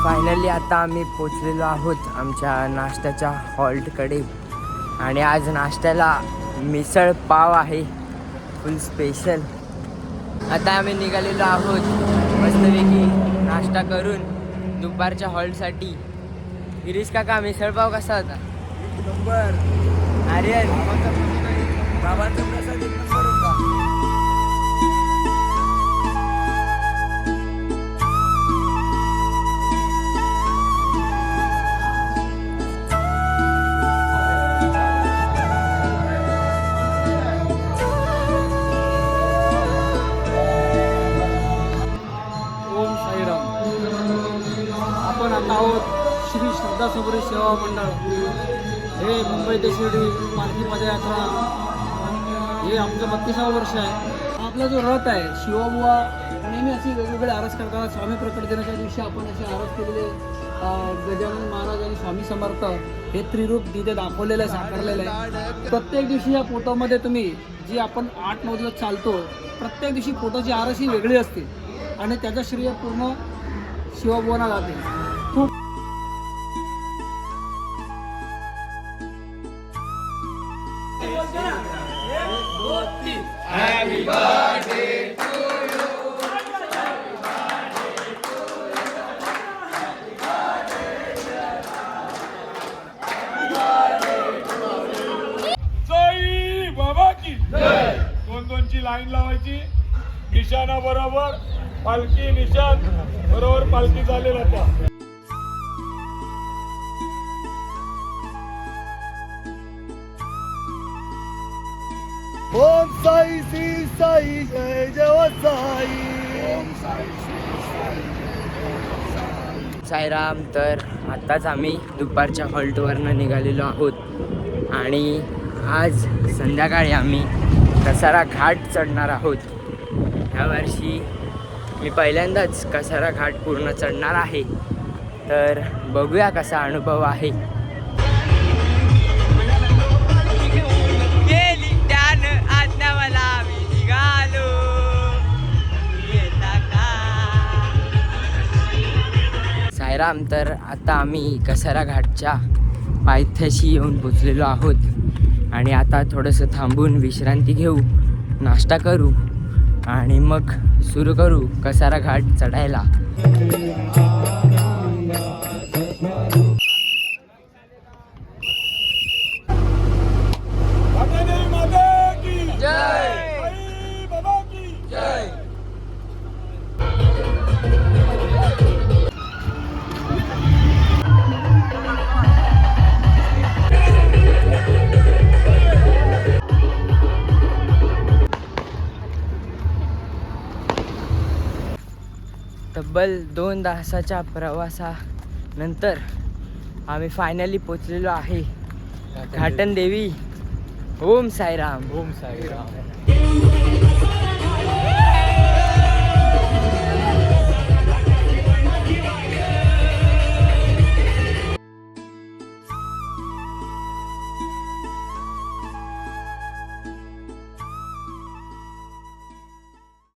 Finally आता आम्ही पोचलेलो आहोत आमच्या नाश्त्याच्या हॉल्टकडे. आणि आज नाश्त्याला मिसळ पाव आहे, फुल स्पेशल. आता आम्ही निघालेलो आहोत मस्तपैकी नाश्ता करून दुपारच्या हॉल्टसाठी. गिरीश काका, मिसळ पाव कसा होता? नंबर. आर्यन, बाबांचा प्रसाद एक नंबर होता. ओम साईराम. आपण आता आहोत श्री श्रद्धा सबरी सेवा मंडळ. हे मुंबई ते शिर्डी पालखी पदयात्रा, हे आमचं 32वं वर्ष आहे. आपला जो रथ आहे, शिवबुवा नेहमी अशी वेगवेगळे आरस करतात. स्वामी प्रकट दिनाच्या दिवशी आपण असे आरस केलेले गजानन महाराज आणि स्वामी समर्थ हे त्रिरूप तिथे दाखवलेलं आहे, साकारलेलं आहे. प्रत्येक दिवशी या फोटोमध्ये तुम्ही जी आपण 8-9 दिवस चालतो, प्रत्येक दिवशी फोटोची आरस ही वेगळी असते आणि त्याचं श्रेय पूर्ण शिवबुवांना जाते. खूप जय बाबा की जय. दोन-दोनची लाईन लावायची. निशाणा बरोबर पालखी, निशाण बरोबर पालखी चालेल. आता ओम साई श्री साई जय जय साई. साईराम. तर आत्ताच आम्ही दुपारच्या हॉल्टवरनं निघालेलो आहोत आणि आज संध्याकाळी आम्ही कसारा घाट चढणार आहोत. ह्यावर्षी मी पहिल्यांदाच कसारा घाट पूर्ण चढणार आहे, तर बघूया कसा अनुभव आहे. साईराम. तर आता आम्ही कसारा घाटच्या पायथ्याशी येऊन पोचलेलो आहोत आणि आता थोडंसं थांबून विश्रांती घेऊ, नाश्ता करू आणि मग सुरू करू कसारा घाट चढायला. माता माता की जय. जय बाबा की जय. तब्बल 2 तासाच्या प्रवासानंतर आम्ही फायनली पोचलेलो आहे घाटन देवी. ओम साईराम. ओम साईराम.